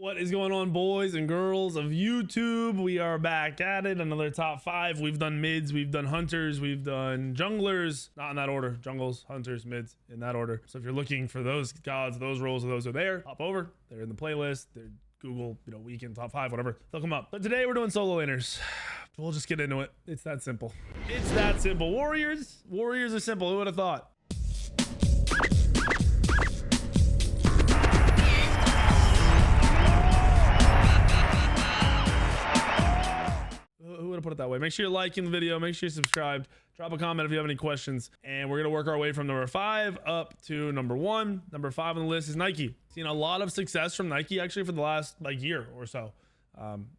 What is going on, boys and girls of YouTube? We are back at it. Another top 5. We've done mids, we've done hunters, we've done junglers. Not in that order. Jungles, hunters, mids, in that order. So if you're looking for those gods, those roles, those are there. Hop over. They're in the playlist. They're Google, weekend top 5, whatever. They'll come up. But today we're doing solo laners. We'll just get into it. It's that simple. It's that simple. Warriors are simple. Who would have thought? Who would have put it that way? Make sure you're liking the video. Make sure you're subscribed. Drop a comment if you have any questions. And we're going to work our way from number 5 up to number 1. Number 5 on the list is Nike. Seen a lot of success from Nike actually for the last year or so.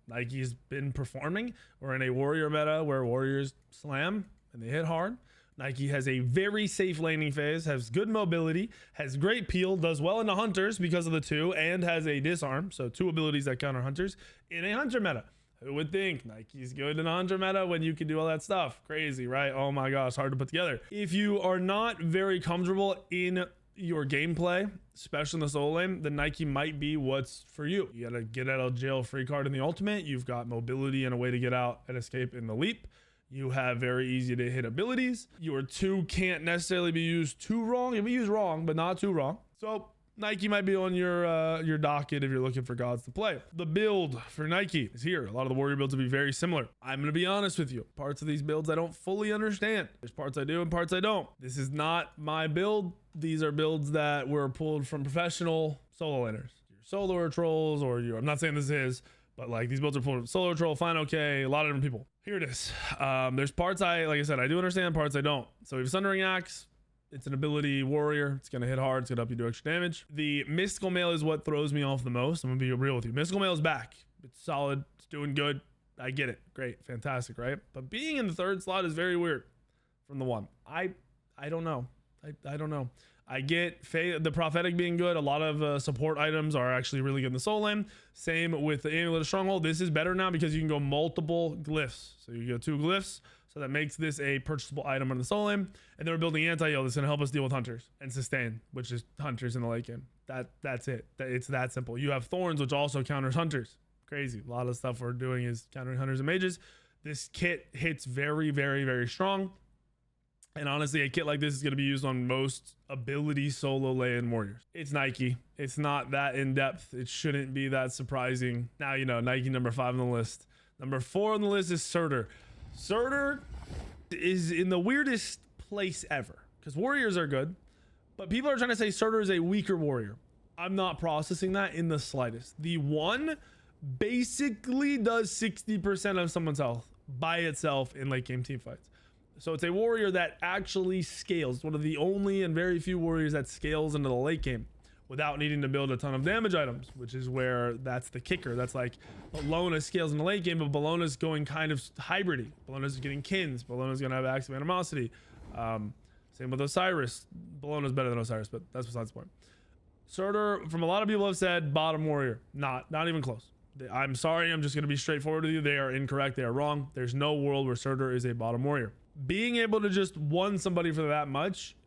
Nike's been performing. We're in a warrior meta where warriors slam and they hit hard. Nike has a very safe laning phase, has good mobility, has great peel, does well into hunters because of the 2, and has a disarm. So 2 abilities that counter hunters in a hunter meta. Who would think Nike's good in a hunter meta when you can do all that stuff? Crazy, right? Oh my gosh, hard to put together. If you are not very comfortable in your gameplay, especially in the solo lane, then Nike might be what's for you. You gotta get out of jail free card in the ultimate. You've got mobility and a way to get out and escape in the leap. You have very easy to hit abilities. Your 2 can't necessarily be used too wrong. It can be used wrong, but not too wrong. So Nike might be on your docket if you're looking for gods to play. The build for Nike is here. A lot of the warrior builds will be very similar. I'm going to be honest with you. Parts of these builds I don't fully understand. There's parts I do and parts I don't. This is not my build. These are builds that were pulled from professional solo laners. Your solo trolls or I'm not saying this is, but these builds are pulled from solo troll, fine, okay, a lot of different people. Here it is. There's parts like I said, I do understand, parts I don't. So we have Sundering Axe. It's an ability warrior. It's going to hit hard. It's going to help you do extra damage. The mystical mail is what throws me off the most. I'm going to be real with you. Mystical mail is back. It's solid. It's doing good. I get it. Great. Fantastic, right? But being in the 3rd slot is very weird from the 1. I don't know. I don't know. I get the prophetic being good. A lot of support items are actually really good in the soul lane. Same with the amulet of stronghold. This is better now because you can go multiple glyphs. So you go 2 glyphs. So that makes this a purchasable item in the soul lane. And then we're building anti-heal that's going to help us deal with hunters and sustain, which is hunters in the late game. That's it. It's that simple. You have thorns, which also counters hunters. Crazy. A lot of stuff we're doing is countering hunters and mages. This kit hits very, very, very strong. And honestly, a kit like this is going to be used on most ability solo lane warriors. It's Nike. It's not that in-depth. It shouldn't be that surprising. Now, Nike number 5 on the list. Number 4 on the list is Serter. Serter is in the weirdest place ever because warriors are good, but people are trying to say Serter is a weaker warrior. I'm not processing that in the slightest. The 1 basically does 60% of someone's health by itself in late game team fights. So it's a warrior that actually scales. One of the only and very few warriors that scales into the late game without needing to build a ton of damage items, which is where that's the kicker. That's like Balona scales in the late game, but Balona's going kind of hybridy. Balona's getting kins. Balona's going to have acts of animosity. Same with Osiris. Ballona's better than Osiris, but that's besides the point. Serter, from a lot of people have said bottom warrior. Not even close. I'm sorry. I'm just going to be straightforward with you. They are incorrect. They are wrong. There's no world where Serter is a bottom warrior. Being able to just one somebody for that much,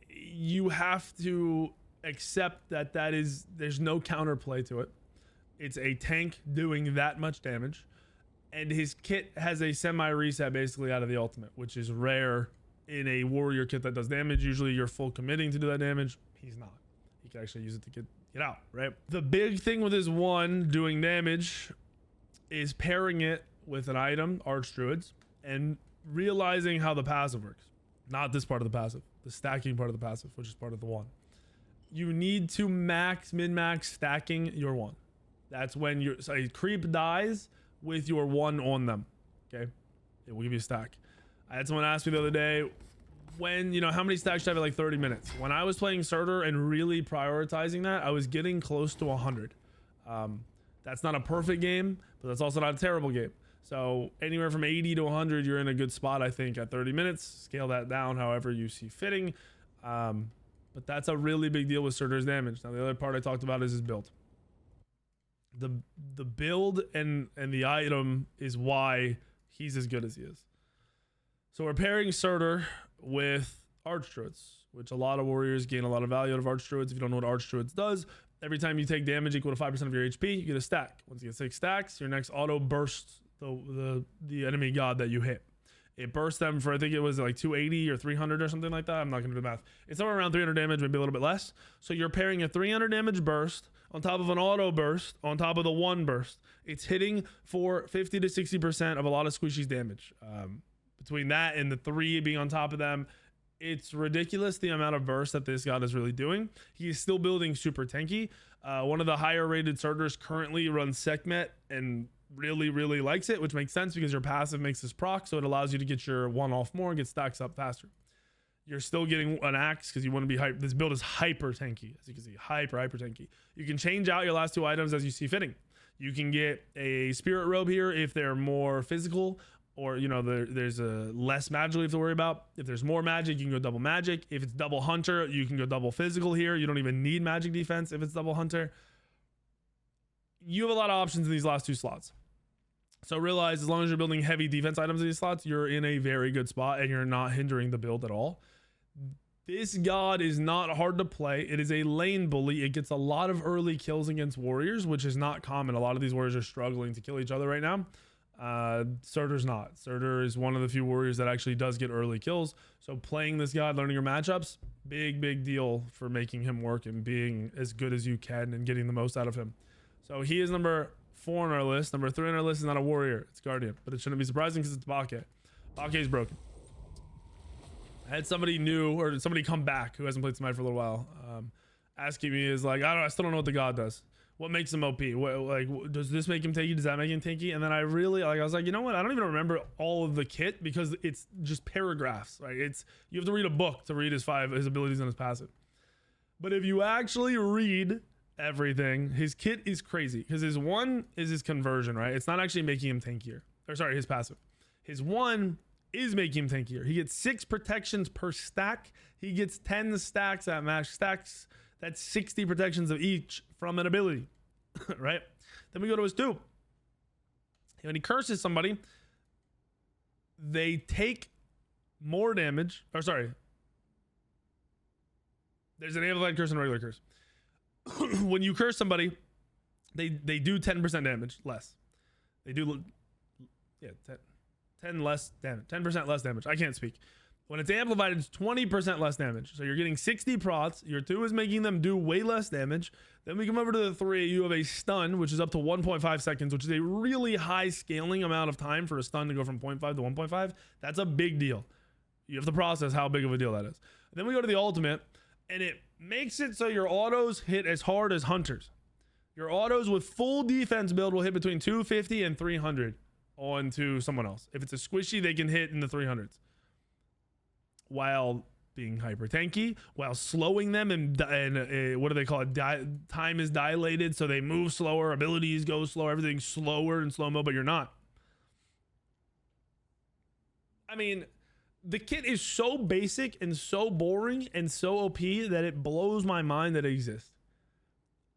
you have to accept that there's no counterplay to it. It's a tank doing that much damage, and his kit has a semi reset basically out of the ultimate, which is rare in a warrior kit that does damage. Usually you're full committing to do that damage. He's not. He can actually use it to get out, right? The big thing with his 1 doing damage is pairing it with an item, Archdruids, and realizing how the passive works. Not this part of the passive, the stacking part of the passive, which is part of the 1. You need to min-max stacking your 1. That's when a creep dies with your 1 on them. Okay, it will give you a stack. I had someone ask me the other day, how many stacks should I have at 30 minutes? When I was playing Serter and really prioritizing that, I was getting close to 100. That's not a perfect game, but that's also not a terrible game. So anywhere from 80 to 100, you're in a good spot, I think, at 30 minutes. Scale that down however you see fitting. But that's a really big deal with Serter's damage. Now, the other part I talked about is his build. The build and the item is why he's as good as he is. So we're pairing Serter with Archdruids, which a lot of warriors gain a lot of value out of Archdruids. If you don't know what Archdruids does, Every time you take damage equal to 5% of your HP, you get a stack. Once you get 6 stacks, your next auto bursts the enemy god that you hit. It bursts them for, I think it was like 280 or 300 or something like that. I'm not going to do the math. It's somewhere around 300 damage, maybe a little bit less. So you're pairing a 300 damage burst on top of an auto burst on top of the 1 burst. It's hitting for 50 to 60% of a lot of squishies damage. Between that and the 3 being on top of them, it's ridiculous the amount of burst that this god is really doing. He is still building super tanky. One of the higher rated Serters currently runs Sekhmet and really likes it, which makes sense because your passive makes this proc, so it allows you to get your 1 off more and get stacks up faster. You're still getting an axe because you want to be hyper. This build is hyper tanky, as you can see, hyper tanky. You can change out your last 2 items as you see fitting. You can get a spirit robe here if they're more physical, or you know there's a less magical you have to worry about. If there's more magic, you can go double magic. If it's double hunter, you can go double physical here. You don't even need magic defense if it's double hunter. You have a lot of options in these last 2 slots. So realize as long as you're building heavy defense items in these slots, you're in a very good spot and you're not hindering the build at all. This god is not hard to play. It is a lane bully. It gets a lot of early kills against warriors, which is not common. A lot of these warriors are struggling to kill each other right now. Serter's not. Serter is one of the few warriors that actually does get early kills. So playing this god, learning your matchups, big deal for making him work and being as good as you can and getting the most out of him. So he is number 4 on our list. Number 3 on our list is not a warrior. It's Guardian, but it shouldn't be surprising because it's Bake. Bake is broken. I had somebody new or somebody come back who hasn't played Smite for a little while, asking me is like, I still don't know what the god does. What makes him OP? Does this make him tanky? Does that make him tanky? And then I was like, you know what? I don't even remember all of the kit because it's just paragraphs, right? You have to read a book to read his abilities and his passive. But if you actually read everything, his kit is crazy because his 1 is his conversion, right? It's not actually making him tankier. Or sorry, his passive. His 1 is making him tankier. He gets 6 protections per stack. He gets 10 stacks at max stacks. That's 60 protections of each from an ability, right? Then we go to his 2. When he curses somebody, they take more damage. Or sorry, there's an amplified curse and a regular curse. When you curse somebody, they do 10% damage less. They do, yeah, 10 less damage, 10% less damage. I can't speak. When it's amplified, it's 20% less damage. So you're getting 60 prots. Your 2 is making them do way less damage. Then we come over to the 3. You have a stun, which is up to 1.5 seconds, which is a really high scaling amount of time for a stun to go from 0.5 to 1.5. That's a big deal. You have to process how big of a deal that is. And then we go to the ultimate, and it makes it so your autos hit as hard as hunters. Your autos with full defense build will hit between 250 and 300 onto someone else. If it's a squishy, they can hit in the 300s. While being hyper tanky, while slowing them and what do they call it? Time is dilated, so they move slower, abilities go slower, everything's slower in slow-mo, but you're not. I mean, the kit is so basic and so boring and so OP that it blows my mind that it exists.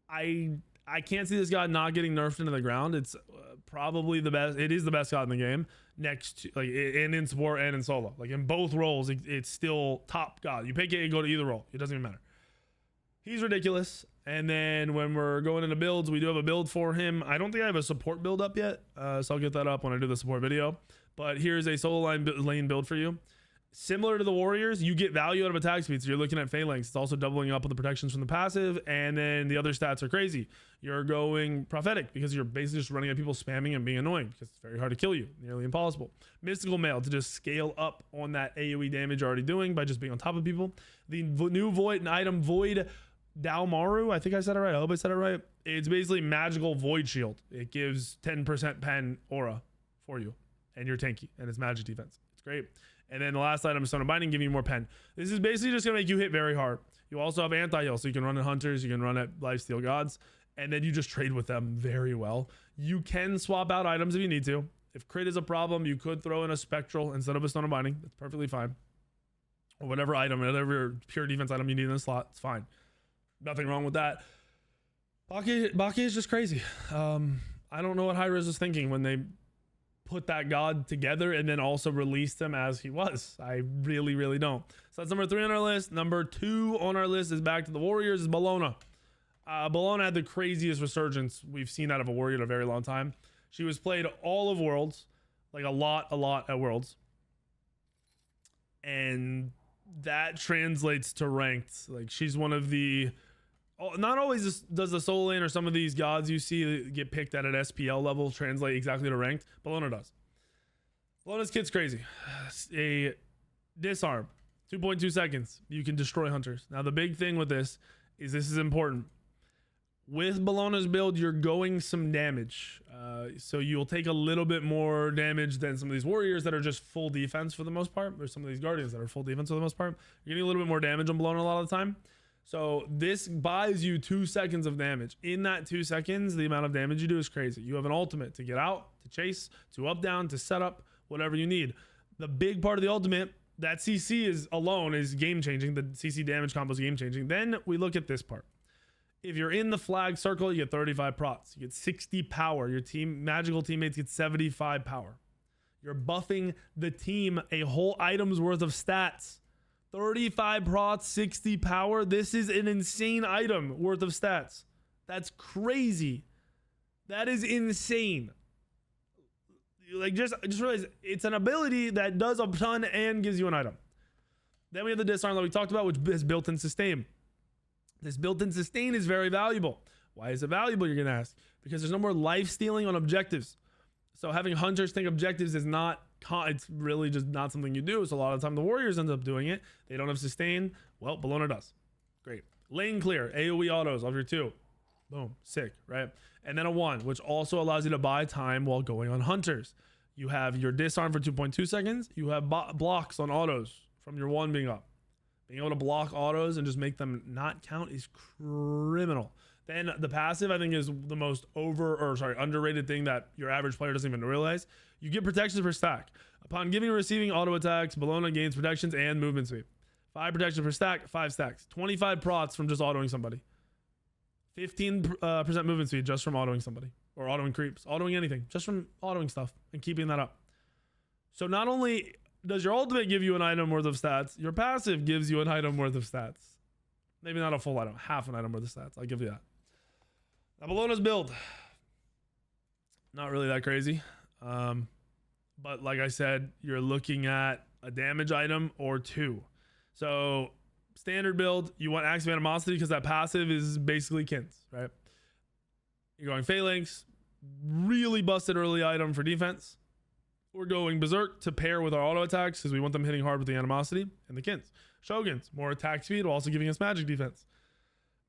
I can't see this god not getting nerfed into the ground. It's probably the best. It is the best god in the game. Next to, like, in support and in solo, like in both roles, it's still top god. You pick it and go to either role. It doesn't even matter. He's ridiculous. And then when we're going into builds, we do have a build for him. I don't think I have a support build up yet, so I'll get that up when I do the support video. But here's a solo lane build for you. Similar to the warriors, you get value out of attack speed, so you're looking at phalanx. It's also doubling up with the protections from the passive, and then the other stats are crazy. You're going prophetic because you're basically just running at people spamming and being annoying because it's very hard to kill you, nearly impossible. Mystical mail to just scale up on that AoE damage you're already doing by just being on top of people. The new void item, Void Dalmaru, I think I said it right. I hope I said it right. It's basically magical void shield. It gives 10% pen aura for you, and you're tanky, and it's magic defense. It's great. And then the last item is Stone of Binding, giving you more pen. This is basically just going to make you hit very hard. You also have anti-heal, so you can run at hunters, you can run at lifesteal gods, and then you just trade with them very well. You can swap out items if you need to. If crit is a problem, you could throw in a spectral instead of a Stone of Binding. That's perfectly fine. Or whatever item, whatever pure defense item you need in the slot, it's fine. Nothing wrong with that. Bake is just crazy. I don't know what Hi-Rez was thinking when they put that god together and then also released him as he was. I really don't. So that's number 3 on our list. Number 2 on our list is back to the warriors, is Balona. Balona had the craziest resurgence we've seen out of a warrior in a very long time. She was played all of Worlds, like a lot at Worlds. And that translates to ranked. Like she's one of the, not always does the soul lane or some of these gods you see that get picked at an SPL level translate exactly to ranked. Balona does. Balona's kit's crazy. A disarm, 2.2 seconds. You can destroy hunters. Now the big thing with this is important. With Balona's build, you're going some damage. So you'll take a little bit more damage than some of these warriors that are just full defense for the most part. There's some of these guardians that are full defense for the most part. You're getting a little bit more damage on Balona a lot of the time. So this buys you 2 seconds of damage. In that 2 seconds, the amount of damage you do is crazy. You have an ultimate to get out, to chase, to up, down, to set up, whatever you need. The big part of the ultimate, that CC is alone is game changing. The CC damage combo is game changing. Then we look at this part. If you're in the flag circle, you get 35 prots. You get 60 power. Your magical teammates get 75 power. You're buffing the team a whole item's worth of stats. 35 prots, 60 power. This is an insane item worth of stats. That's crazy. That is insane. Like just realize it's an ability that does a ton and gives you an item. Then we have the disarm that we talked about, which is built-in sustain. This built-in sustain is very valuable. Why is it valuable, you're gonna ask? Because there's no more life stealing on objectives. So having hunters take objectives is not, it's really just not something you do. So a lot of the time the warriors end up doing it. They don't have sustain. Well, Balona does. Great. Lane clear, AoE autos off your 2. Boom, sick, right? And then a 1, which also allows you to buy time while going on hunters. You have your disarm for 2.2 seconds. You have blocks on autos from your 1 being up. Being able to block autos and just make them not count is criminal. Then the passive, I think, is the most underrated thing that your average player doesn't even realize. You get protections per stack. Upon giving and receiving auto attacks, Balona gains protections and movement speed. 5 protections per stack, 5 stacks. 25 prots from just autoing somebody. 15% movement speed just from autoing somebody. Or autoing creeps. Autoing anything. Just from autoing stuff and keeping that up. So not only does your ultimate give you an item worth of stats, your passive gives you an item worth of stats. Maybe not a full item, half an item worth of stats. I'll give you that. Now Balona's build, not really that crazy. But like I said, you're looking at a damage item or 2. So standard build, you want active animosity because that passive is basically kins, right? You're going phalanx, really busted early item for defense. We're going berserk to pair with our auto attacks because we want them hitting hard with the animosity and the kins. Shoguns, more attack speed while also giving us magic defense.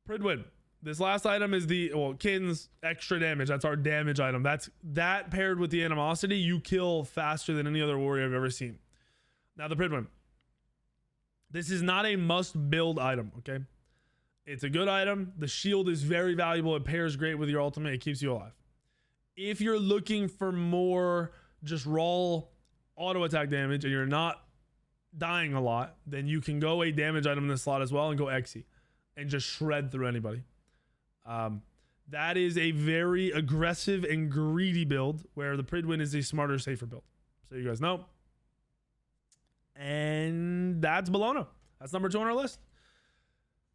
Pridwin, this last item is the kins extra damage. That's our damage item. That paired with the animosity, you kill faster than any other warrior I've ever seen. Now the Pridwin. This is not a must build item, okay? It's a good item. The shield is very valuable. It pairs great with your ultimate. It keeps you alive. If you're looking for more just raw auto attack damage and you're not dying a lot, then you can go a damage item in the slot as well and go Xe and just shred through anybody. That is a very aggressive and greedy build where the Pridwin is a smarter, safer build. So you guys know. And that's Balona. That's number 2 on our list.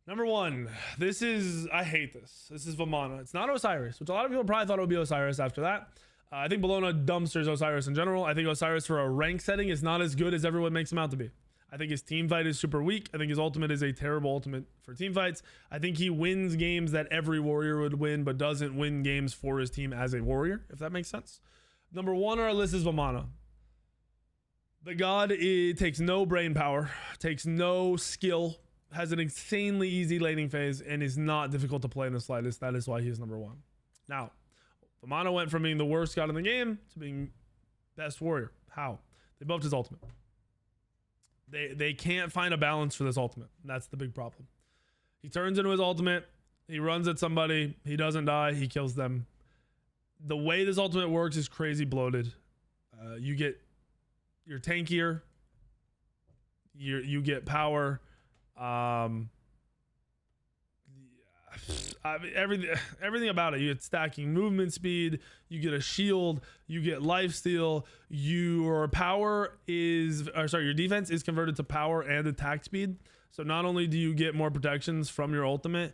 Number 1, this is, I hate this. This is Vomo. It's not Osiris, which a lot of people probably thought it would be Osiris after that. I think Balona dumpsters Osiris in general. I think Osiris for a rank setting is not as good as everyone makes him out to be. I think his team fight is super weak. I think his ultimate is a terrible ultimate for team fights. I think he wins games that every warrior would win, but doesn't win games for his team as a warrior, if that makes sense. Number 1 on our list is Vomo. The god takes no brain power, takes no skill, has an insanely easy laning phase, and is not difficult to play in the slightest. That is why he is number 1. Now, Vomo went from being the worst god in the game to being best warrior. How? They buffed his ultimate. They can't find a balance for this ultimate. That's the big problem. He turns into his ultimate. He runs at somebody. He doesn't die. He kills them. The way this ultimate works is crazy bloated. You're tankier. You get power. Everything about it. You get stacking movement speed, you get a shield, you get lifesteal, your defense is converted to power and attack speed. So not only do you get more protections from your ultimate,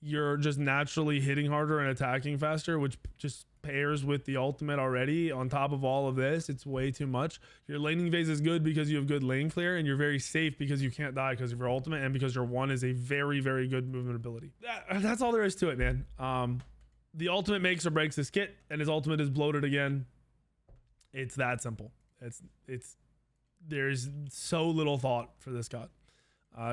you're just naturally hitting harder and attacking faster, which just pairs with the ultimate already. On top of all of this, it's way too much. Your laning phase is good because you have good lane clear, and you're very safe because you can't die because of your ultimate, and because your one is a very, very good movement ability. That's all there is to it, man. The ultimate makes or breaks this kit, and his ultimate is bloated again. It's that simple. There's so little thought for this god.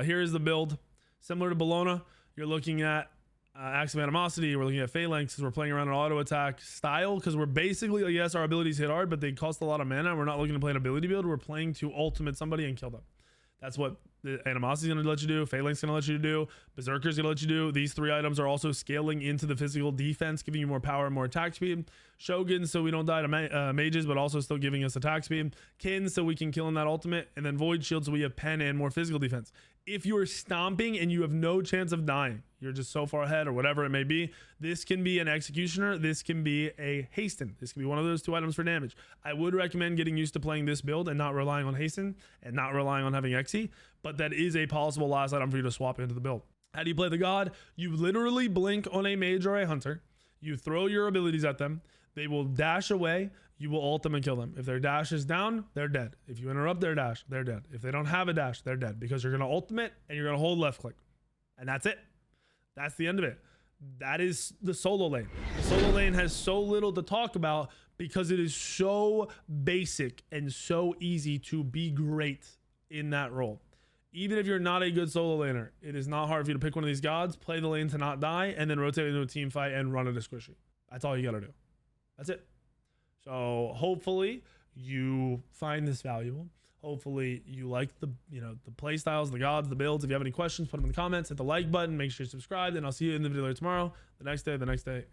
Here is the build. Similar to Balona, you're looking at Axe of Animosity, we're looking at Phalanx because we're playing around an auto attack style, because we're basically, yes, our abilities hit hard, but they cost a lot of mana. We're not looking to play an ability build. We're playing to ultimate somebody and kill them. That's what the Animosity is going to let you do. Phalanx is going to let you do. Berserker is going to let you do. These 3 items are also scaling into the physical defense, giving you more power and more attack speed. Shogun, so we don't die to mages, but also still giving us attack speed. Kin, so we can kill in that ultimate. And then Void Shield, so we have pen and more physical defense. If you're stomping and you have no chance of dying, you're just so far ahead or whatever it may be, this can be an Executioner. This can be a Hasten. This can be one of those 2 items for damage. I would recommend getting used to playing this build and not relying on Hasten and not relying on having Exi, but that is a possible last item for you to swap into the build. How do you play the god? You literally blink on a mage or a hunter. You throw your abilities at them. They will dash away. You will ult them and kill them. If their dash is down, they're dead. If you interrupt their dash, they're dead. If they don't have a dash, they're dead, because you're going to ultimate and you're going to hold left click. And that's it. That's the end of it. That is the solo lane. The solo lane has so little to talk about because it is so basic and so easy to be great in that role. Even if you're not a good solo laner, it is not hard for you to pick one of these gods, play the lane to not die, and then rotate into a team fight and run it a squishy. That's all you got to do. That's it. So hopefully you find this valuable. Hopefully you like the play styles, the gods, the builds. If you have any questions, put them in the comments, hit the like button, make sure you subscribe, and I'll see you in the video later tomorrow, the next day, and the next day.